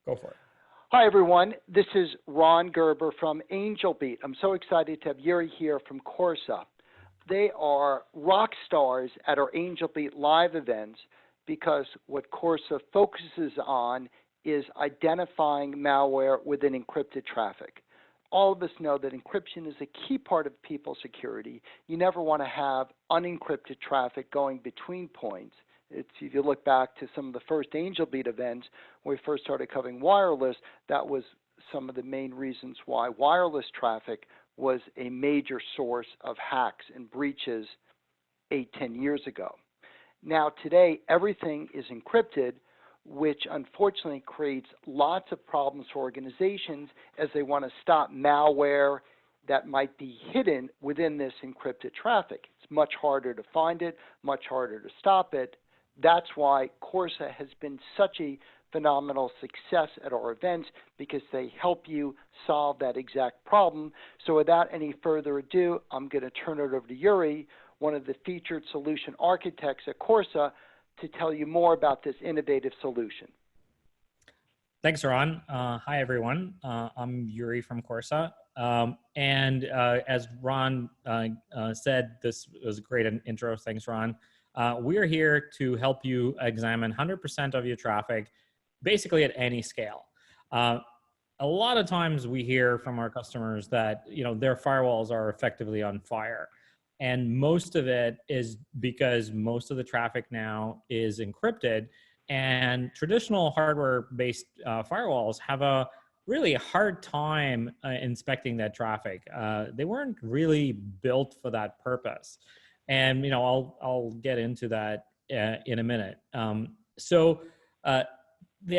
Go for it. Hi, everyone. This is Ron Gerber from AngelBeat. I'm so excited to have Yuri here from Corsa. They are rock stars at our AngelBeat live events because what Corsa focuses on is identifying malware within encrypted traffic. All of us know that encryption is a key part of people's security. You never want to have unencrypted traffic going between points. If you look back to some of the first AngelBeat events, when we first started covering wireless, that was some of the main reasons why wireless traffic was a major source of hacks and breaches 8-10 years ago. Now today, everything is encrypted, which unfortunately creates lots of problems for organizations as they want to stop malware that might be hidden within this encrypted traffic. It's much harder to find it, much harder to stop it. That's why Corsa has been such a phenomenal success at our events, because they help you solve that exact problem. So without any further ado, I'm going to turn it over to Yuri, one of the featured solution architects at Corsa, to tell you more about this innovative solution. Thanks, Ron. Hi, everyone. I'm Yuri from Corsa. As Ron said, this was a great intro. Thanks, Ron. We are here to help you examine 100% of your traffic, basically at any scale. A lot of times we hear from our customers that their firewalls are effectively on fire. And most of it is because most of the traffic now is encrypted, and traditional hardware-based firewalls have a really hard time inspecting that traffic. They weren't really built for that purpose. And I'll get into that in a minute. The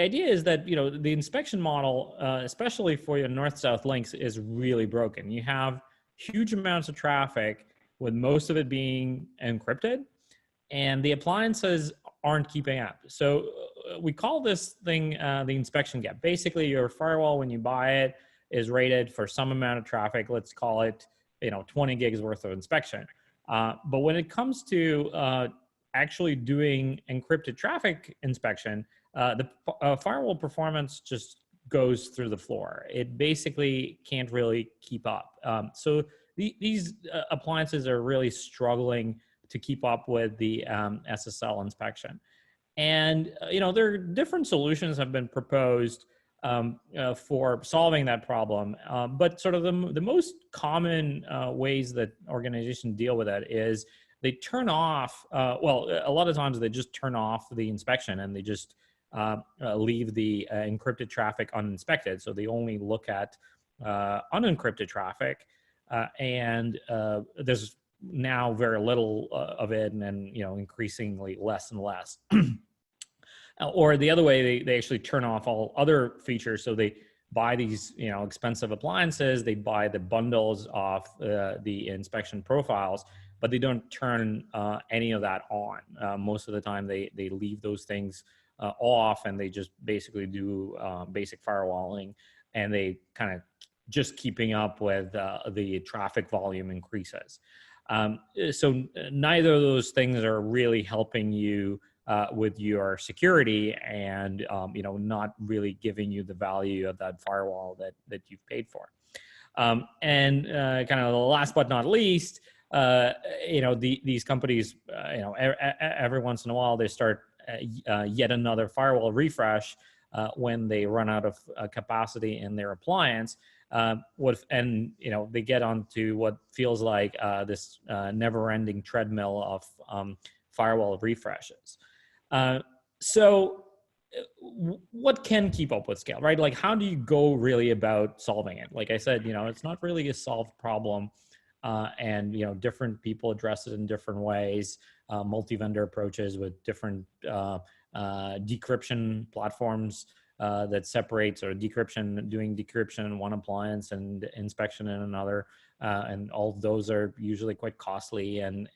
idea is that the inspection model, especially for your north-south links, is really broken. You have huge amounts of traffic, with most of it being encrypted, and the appliances aren't keeping up. So we call this thing the inspection gap. Basically, your firewall, when you buy it, is rated for some amount of traffic. Let's call it 20 gigs worth of inspection. But when it comes to actually doing encrypted traffic inspection, the firewall performance just goes through the floor. It basically can't really keep up. So these appliances are really struggling to keep up with the SSL inspection. And there are different solutions have been proposed for solving that problem. But sort of the most common ways that organizations deal with that is they turn off, well, a lot of times they just turn off the inspection and they just leave the encrypted traffic uninspected. So they only look at unencrypted traffic, and there's now very little of it, and increasingly less and less. Or the other way, they actually turn off all other features. So they buy these expensive appliances, they buy the bundles of the inspection profiles, but they don't turn any of that on. Most of the time they leave those things off, and they just basically do basic firewalling, and they kind of just keeping up with the traffic volume increases. So neither of those things are really helping you with your security, and not really giving you the value of that firewall that you've paid for. And kind of the last but not least, these companies, every once in a while they start yet another firewall refresh when they run out of capacity in their appliance. They get onto what feels like this never-ending treadmill of firewall refreshes. So what can keep up with scale, right? Like, how do you go really about solving it? Like I said, it's not really a solved problem, and different people address it in different ways. Multi-vendor approaches with different decryption platforms that separates, or doing decryption in one appliance and inspection in another, and all of those are usually quite costly and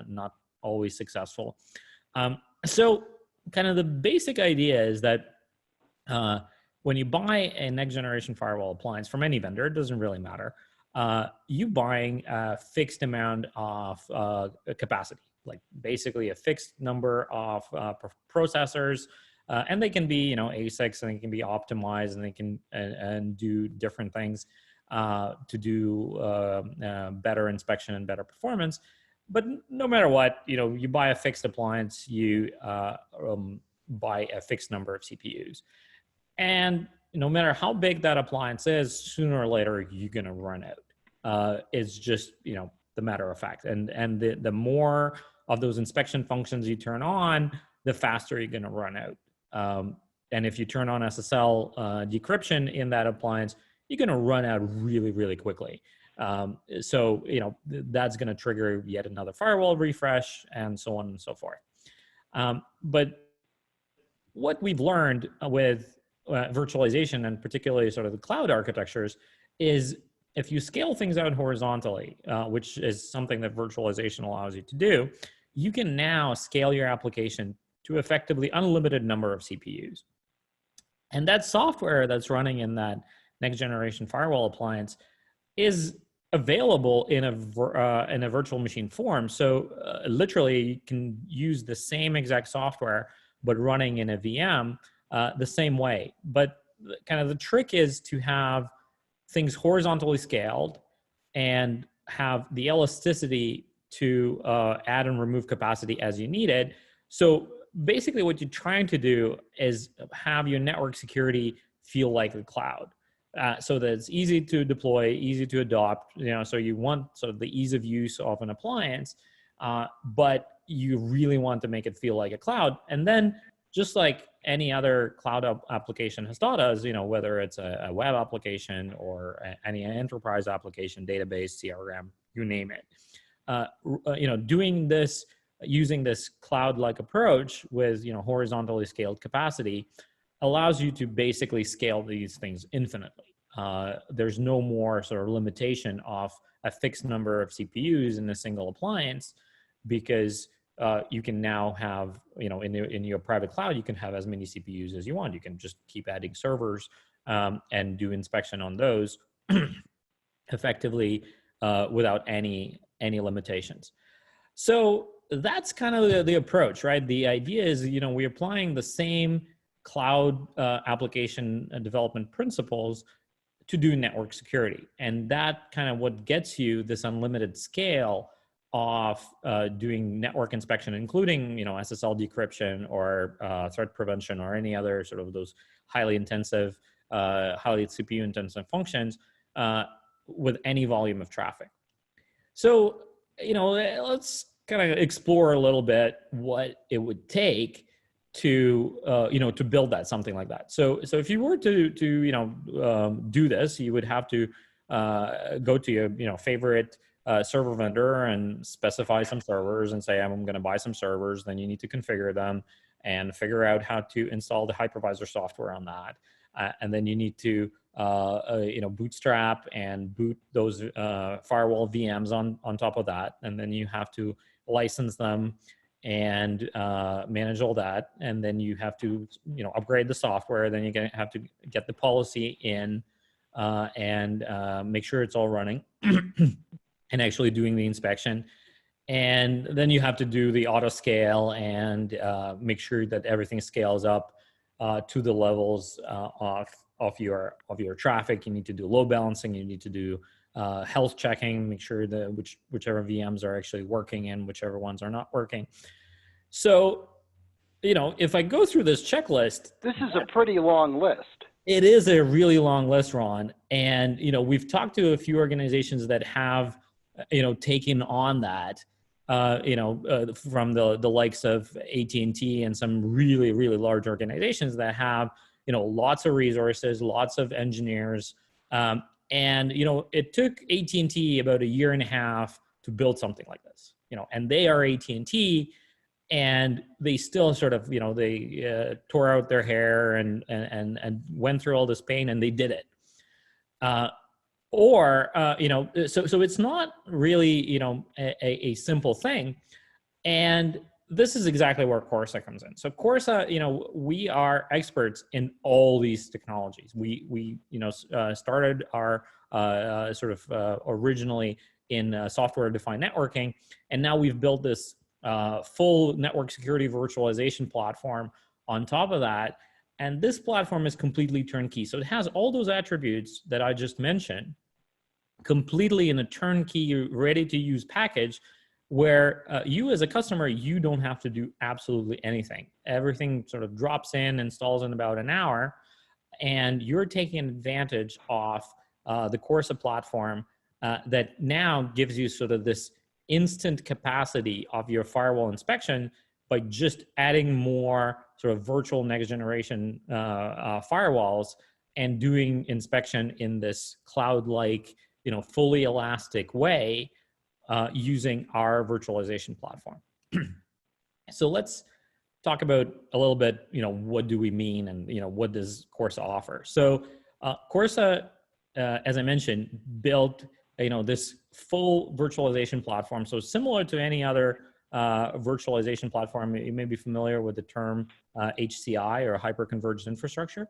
not always successful. So kind of the basic idea is that when you buy a next generation firewall appliance from any vendor, it doesn't really matter, you buying a fixed amount of capacity, like basically a fixed number of processors And they can be, ASICs, and they can be optimized, and they can and do different things to do better inspection and better performance. But no matter what, you buy a fixed appliance, you buy a fixed number of CPUs. And no matter how big that appliance is, sooner or later, you're going to run out. It's just, the matter of fact. And the more of those inspection functions you turn on, the faster you're going to run out. And if you turn on SSL decryption in that appliance, you're going to run out really, really quickly. So, that's going to trigger yet another firewall refresh, and so on and so forth. But what we've learned with virtualization, and particularly sort of the cloud architectures, is if you scale things out horizontally, which is something that virtualization allows you to do, you can now scale your application to effectively unlimited number of CPUs. And that software that's running in that next generation firewall appliance is available in a virtual machine form. So literally, you can use the same exact software, but running in a VM the same way. But kind of the trick is to have things horizontally scaled and have the elasticity to add and remove capacity as you need it. So basically what you're trying to do is have your network security feel like the cloud. So that it's easy to deploy, easy to adopt, so you want sort of the ease of use of an appliance, but you really want to make it feel like a cloud. And then just like any other cloud application has taught us, whether it's a web application or any enterprise application, database, CRM, you name it, doing this, using this cloud-like approach with, horizontally scaled capacity allows you to basically scale these things infinitely. There's no more sort of limitation of a fixed number of CPUs in a single appliance, because you can now have, in your private cloud, you can have as many CPUs as you want. You can just keep adding servers and do inspection on those effectively without any limitations. So that's kind of the approach, right? The idea is, we're applying the same cloud application development principles to do network security. And that kind of what gets you this unlimited scale of doing network inspection, including, SSL decryption or threat prevention or any other sort of those highly intensive, highly CPU intensive functions with any volume of traffic. So, let's kind of explore a little bit what it would take to to build something like that. So if you were to do this, you would have to go to your favorite server vendor and specify some servers and say, I'm going to buy some servers. Then you need to configure them and figure out how to install the hypervisor software on that. And then you need to bootstrap and boot those firewall VMs on top of that. And then you have to license them and manage all that. And then you have to upgrade the software. Then you're going to have to get the policy in and make sure it's all running and actually doing the inspection. And then you have to do the auto scale and make sure that everything scales up to the levels of your traffic. You need to do load balancing. You need to do health checking, make sure that whichever VMs are actually working and whichever ones are not working. So, if I go through this checklist, this is a pretty long list. It is a really long list, Ron. And, we've talked to a few organizations that have, taken on that, from the likes of AT&T and some really, really large organizations that have, lots of resources, lots of engineers. And, it took AT&T about 1.5 years to build something like this, and they are AT&T, and they still sort of, they tore out their hair and went through all this pain, and they did it. So it's not really, a simple thing. And this is exactly where Corsa comes in. So Corsa, we are experts in all these technologies. We started our originally in software-defined networking, and now we've built this full network security virtualization platform on top of that. And this platform is completely turnkey. So it has all those attributes that I just mentioned completely in a turnkey, ready to use package where you as a customer, you don't have to do absolutely anything. Everything sort of drops in, installs in about an hour, and you're taking advantage of the Corsa platform that now gives you sort of this instant capacity of your firewall inspection by just adding more sort of virtual next generation firewalls and doing inspection in this cloud-like, fully elastic way using our virtualization platform. So let's talk about a little bit, what do we mean and, what does Corsa offer? So Corsa, as I mentioned, built, this full virtualization platform. So similar to any other virtualization platform, you may be familiar with the term HCI or hyperconverged infrastructure.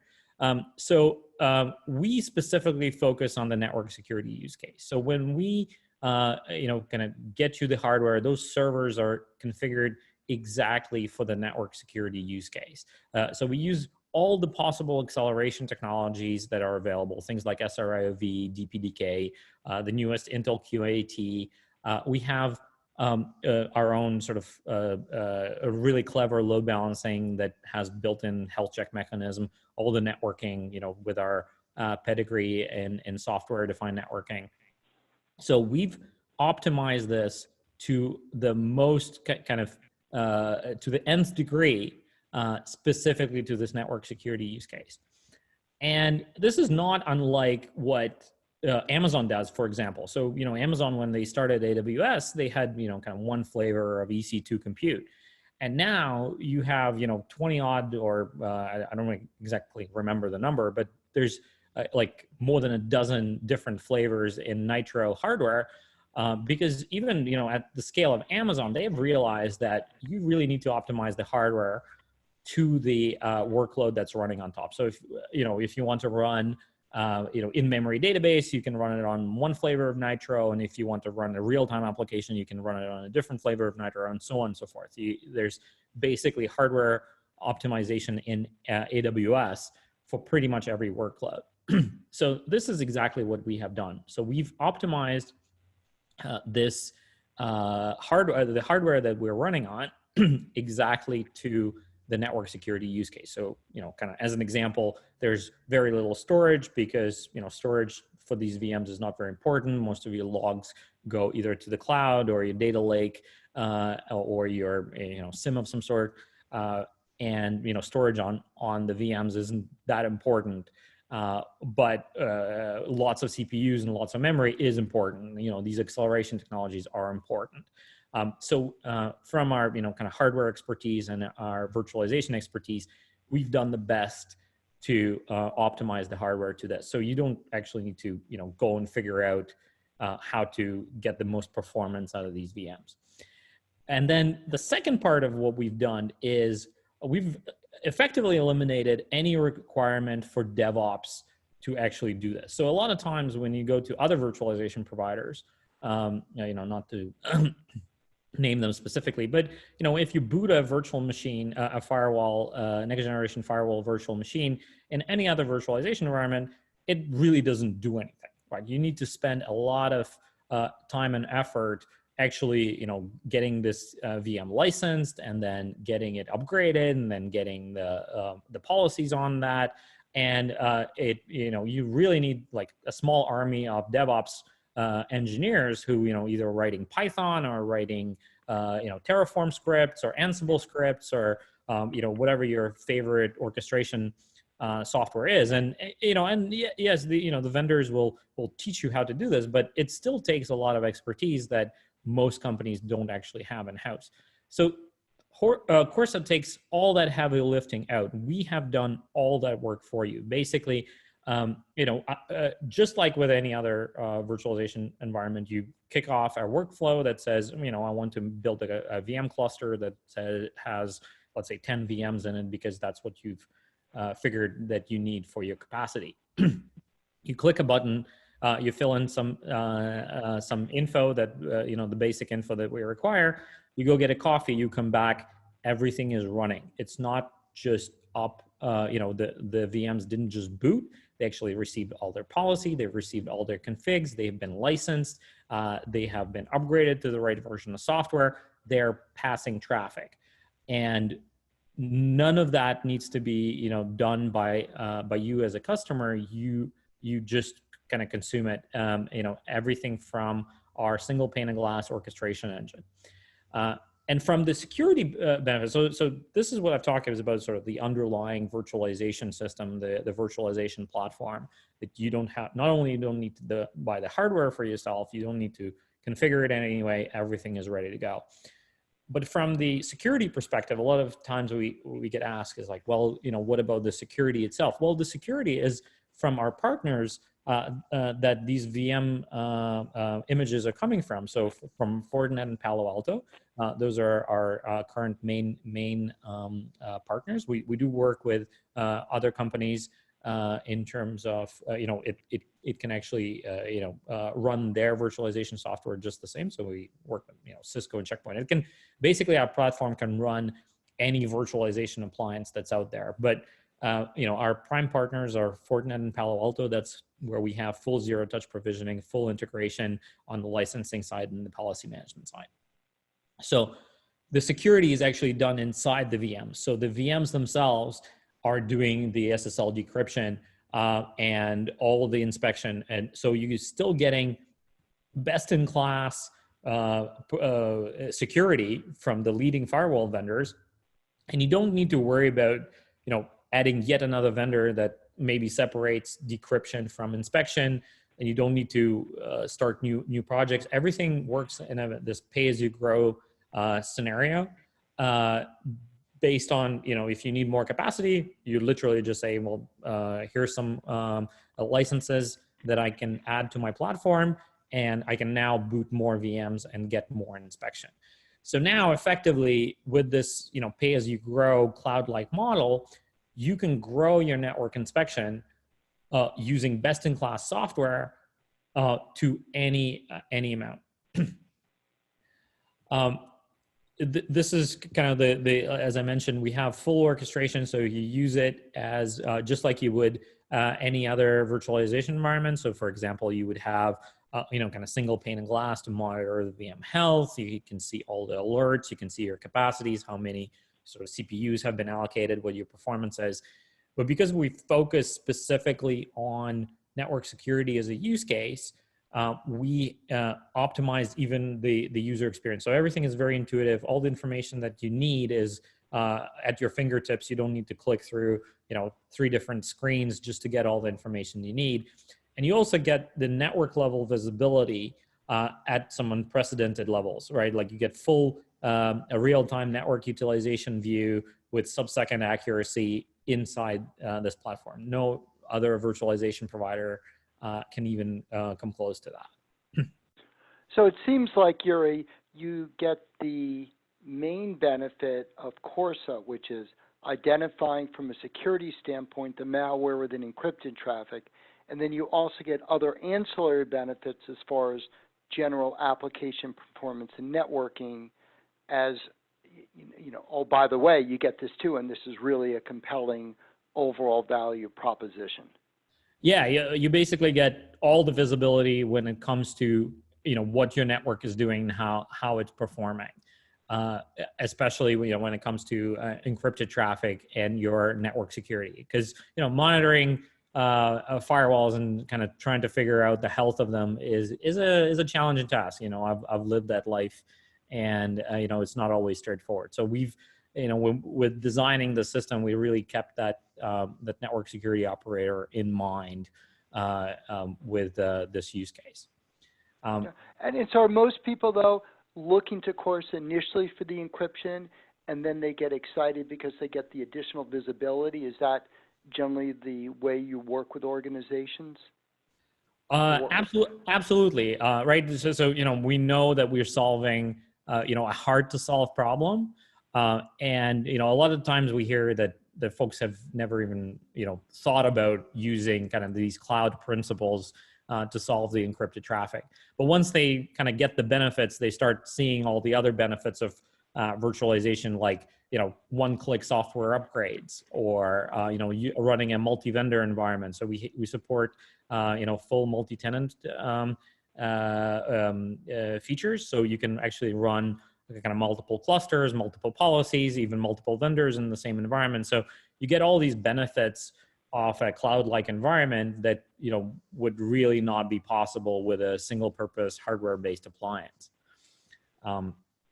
We specifically focus on the network security use case. So when we, kind of get you the hardware, those servers are configured exactly for the network security use case. So we use all the possible acceleration technologies that are available, things like SRIOV, DPDK, the newest Intel QAT. We have our own sort of a really clever load balancing that has built-in health check mechanism, all the networking, with our pedigree in software-defined networking. So we've optimized this to the most kind of to the nth degree, specifically to this network security use case. And this is not unlike what Amazon does, for example. So, Amazon, when they started AWS, they had, kind of one flavor of EC2 compute. And now you have, 20 odd, or I don't exactly remember the number, but there's like more than a dozen different flavors in Nitro hardware. Because even, at the scale of Amazon, they have realized that you really need to optimize the hardware to the workload that's running on top. So if you want to run, in-memory database, you can run it on one flavor of Nitro. And if you want to run a real-time application, you can run it on a different flavor of Nitro, and so on and so forth. There's basically hardware optimization in AWS for pretty much every workload. So this is exactly what we have done. So we've optimized this hardware, the hardware that we're running on, exactly to the network security use case. So, kind of as an example, there's very little storage because, storage for these VMs is not very important. Most of your logs go either to the cloud or your data lake or your, SIM of some sort. And, storage on the VMs isn't that important. But lots of CPUs and lots of memory is important. These acceleration technologies are important. So from our, kind of hardware expertise and our virtualization expertise, we've done the best to optimize the hardware to this. So you don't actually need to, go and figure out how to get the most performance out of these VMs. And then the second part of what we've done is we've effectively eliminated any requirement for DevOps to actually do this. So a lot of times when you go to other virtualization providers, not to name them specifically, but if you boot a virtual machine, a firewall, next generation firewall virtual machine in any other virtualization environment, it really doesn't do anything, right? You need to spend a lot of time and effort actually, getting this VM licensed and then getting it upgraded and then getting the policies on that. And you really need like a small army of DevOps engineers who, either writing Python or writing, Terraform scripts or Ansible scripts or, whatever your favorite orchestration software is. And, yes, the vendors will teach you how to do this, but it still takes a lot of expertise that most companies don't actually have in-house. So Corsa takes all that heavy lifting out. We have done all that work for you. Basically, just like with any other virtualization environment, you kick off a workflow that says, I want to build a VM cluster that has, let's say, 10 VMs in it because that's what you've figured that you need for your capacity. You click a button, you fill in some info that, the basic info that we require. You go get a coffee, you come back, everything is running. It's not just up, the VMs didn't just boot. They actually received all their policy. They've received all their configs. They've been licensed. They have been upgraded to the right version of software. They're passing traffic. And none of that needs to be, done by you as a customer. You just kind of consume it, everything from our single pane of glass orchestration engine. And from the security benefits, so this is what I've talked about sort of the underlying virtualization system, the virtualization platform that you don't have, not only you don't need to buy the hardware for yourself, you don't need to configure it in any way, everything is ready to go. But from the security perspective, a lot of times we get asked is like, well, what about the security itself? Well, the security is from our partners that these VM images are coming from. So from Fortinet and Palo Alto, those are our current main partners. We do work with other companies in terms of, it can actually, run their virtualization software just the same. So we work with, Cisco and Checkpoint. It can, basically our platform can run any virtualization appliance that's out there. But, our prime partners are Fortinet and Palo Alto. That's where we have full zero-touch provisioning, full integration on the licensing side and the policy management side. So the security is actually done inside the VMs. So the VMs themselves are doing the SSL decryption and all the inspection. And so you're still getting best-in-class security from the leading firewall vendors. And you don't need to worry about, adding yet another vendor that maybe separates decryption from inspection, and you don't need to start new projects. Everything works in this pay-as-you-grow scenario based on, if you need more capacity, you literally just say, well, here's some licenses that I can add to my platform, and I can now boot more VMs and get more inspection. So now effectively with this, pay-as-you-grow cloud-like model, you can grow your network inspection using best-in-class software to any amount. This is kind of as I mentioned, we have full orchestration, so you use it as just like you would any other virtualization environment. So for example, you would have kind of single pane of glass to monitor the VM health. You can see all the alerts, you can see your capacities, how many sort of CPUs have been allocated, what your performance is. But because we focus specifically on network security as a use case, we optimize even the user experience. So everything is very intuitive. All the information that you need is at your fingertips. You don't need to click through 3 different screens just to get all the information you need. And you also get the network level visibility at some unprecedented levels, right? Like you get full a real-time network utilization view with sub-second accuracy inside this platform. No other virtualization provider can even come close to that. So it seems like, Yuri, you get the main benefit of Corsa, which is identifying from a security standpoint the malware within encrypted traffic, and then you also get other ancillary benefits as far as general application performance and networking, as oh, by the way, you get this too, and this is really a compelling overall value proposition. Yeah, you basically get all the visibility when it comes to what your network is doing, how it's performing, especially when it comes to encrypted traffic and your network security. Because monitoring firewalls and kind of trying to figure out the health of them is a challenging task. I've lived that life, and it's not always straightforward. So we've with designing the system, we really kept that network security operator in mind with this use case. And so are most people, though, looking to Corsa initially for the encryption, and then they get excited because they get the additional visibility? Is that generally the way you work with organizations? Absolutely. Right. So we know that we're solving a hard to solve problem. And a lot of times we hear that folks have never even thought about using kind of these cloud principles to solve the encrypted traffic. But once they kind of get the benefits, they start seeing all the other benefits of virtualization, like one-click software upgrades, or running a multi-vendor environment. So we support full multi-tenant features, so you can actually run kind of multiple clusters, multiple policies, even multiple vendors in the same environment. So you get all these benefits of a cloud-like environment that would really not be possible with a single-purpose hardware-based appliance.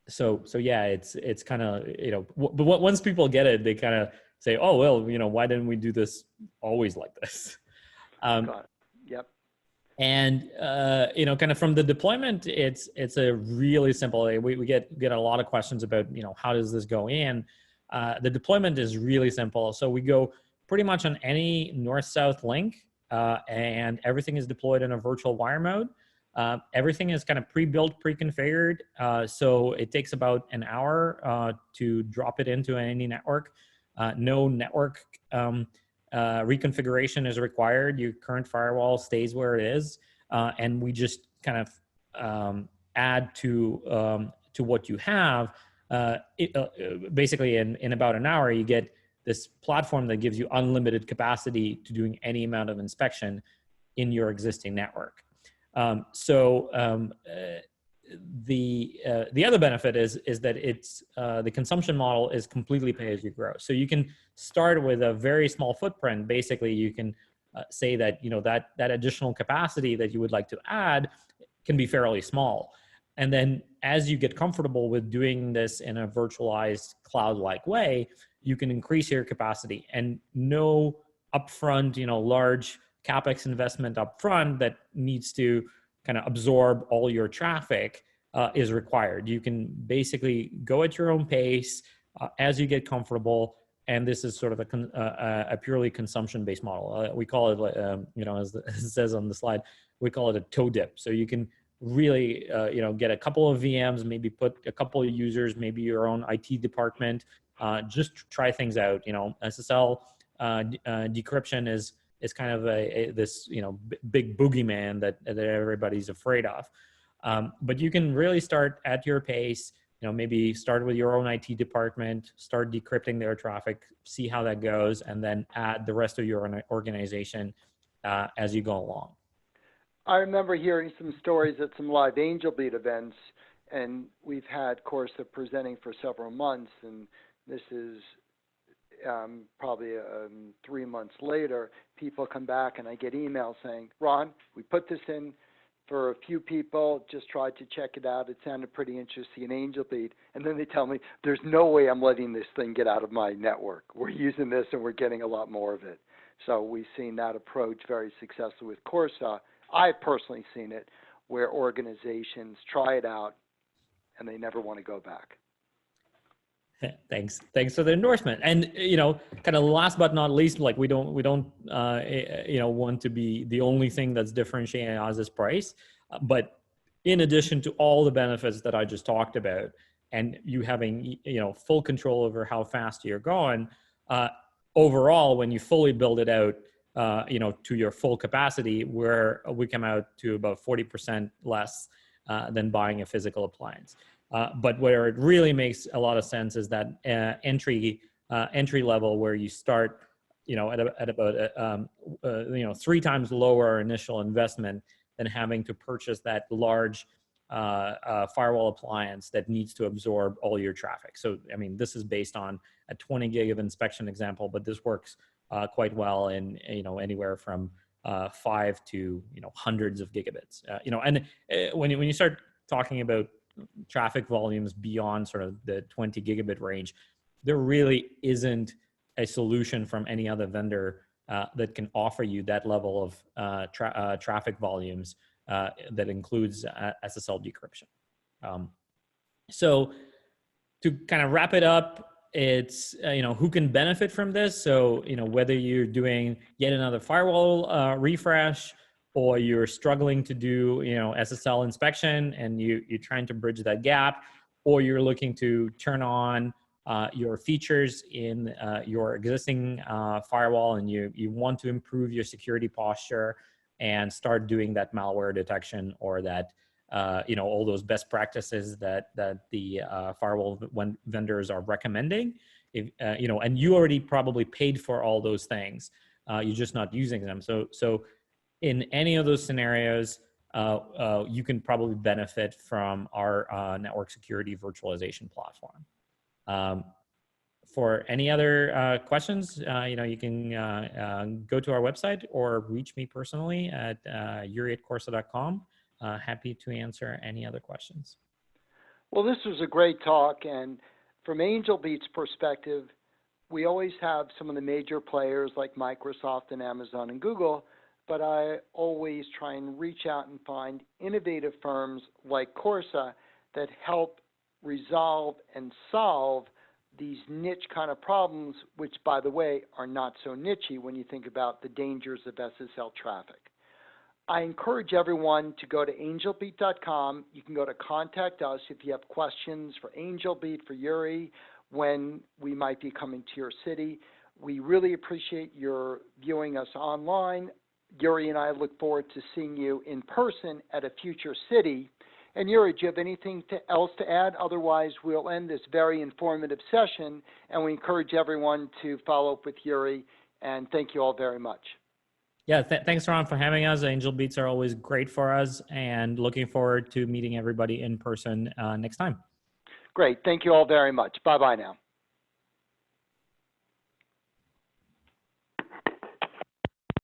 So yeah, it's kind of but once people get it, they kind of say, oh well, why didn't we do this always like this? Got it. Yep. And kind of from the deployment, it's a really simple. We get a lot of questions about how does this go in. The deployment is really simple. So we go pretty much on any north-south link, and everything is deployed in a virtual wire mode. Everything is kind of pre-built, pre-configured. So it takes about an hour to drop it into any network. No network reconfiguration is required. Your current firewall stays where it is, and we just kind of add to what you have. Basically, in about an hour, you get this platform that gives you unlimited capacity to doing any amount of inspection in your existing network. The other benefit is that it's the consumption model is completely pay as you grow. So you can start with a very small footprint. Basically, you can say that that additional capacity that you would like to add can be fairly small, and then as you get comfortable with doing this in a virtualized cloud-like way, you can increase your capacity, and no upfront large capex investment upfront that needs to kind of absorb all your traffic is required. You can basically go at your own pace as you get comfortable, and this is sort of a purely consumption-based model. We call it, as it says on the slide, we call it a toe dip. So you can really, get a couple of VMs, maybe put a couple of users, maybe your own IT department, just try things out. SSL decryption is kind of this big boogeyman that everybody's afraid of, but you can really start at your pace. Maybe start with your own IT department, start decrypting their traffic, see how that goes, and then add the rest of your organization as you go along. I remember hearing some stories at some live AngelBeat events, and we've had Corsa presenting for several months, and this is probably 3 months later, people come back and I get emails saying, Ron, we put this in for a few people, just tried to check it out. It sounded pretty interesting in AngelBeat. And then they tell me, there's no way I'm letting this thing get out of my network. We're using this and we're getting a lot more of it. So we've seen that approach very successful with Corsa. I've personally seen it where organizations try it out and they never want to go back. Thanks for the endorsement. And kind of last but not least, like we don't want to be the only thing that's differentiating us as price, but in addition to all the benefits that I just talked about, and you having full control over how fast you're going, overall, when you fully build it out, to your full capacity, where we come out to about 40% less than buying a physical appliance. But where it really makes a lot of sense is that entry level, where you start, at about 3 times lower initial investment than having to purchase that large firewall appliance that needs to absorb all your traffic. So, I mean, this is based on a 20 gig of inspection example, but this works quite well in anywhere from 5 to hundreds of gigabits. And when you start talking about traffic volumes beyond sort of the 20 gigabit range, there really isn't a solution from any other vendor that can offer you that level of traffic volumes that includes SSL decryption. So to kind of wrap it up, it's who can benefit from this. So whether you're doing yet another firewall refresh, or you're struggling to do SSL inspection and you're trying to bridge that gap, or you're looking to turn on your features in your existing firewall, and you want to improve your security posture and start doing that malware detection or that all those best practices that the firewall vendors are recommending. If and you already probably paid for all those things, you're just not using them. So in any of those scenarios, you can probably benefit from our network security virtualization platform. For any other questions, you can go to our website or reach me personally at yuri@corsa.com. Happy to answer any other questions. Well, this was a great talk, and from AngelBeat's perspective, we always have some of the major players like Microsoft and Amazon and Google, but I always try and reach out and find innovative firms like Corsa that help resolve and solve these niche kind of problems, which, by the way, are not so nichey when you think about the dangers of SSL traffic. I encourage everyone to go to angelbeat.com. You can go to contact us if you have questions for AngelBeat, for Yuri, when we might be coming to your city. We really appreciate your viewing us online. Yuri and I look forward to seeing you in person at a future city. And Yuri, do you have anything else to add? Otherwise, we'll end this very informative session, and we encourage everyone to follow up with Yuri. And thank you all very much. Yeah, thanks, Ron, for having us. AngelBeats are always great for us, and looking forward to meeting everybody in person next time. Great. Thank you all very much. Bye-bye now.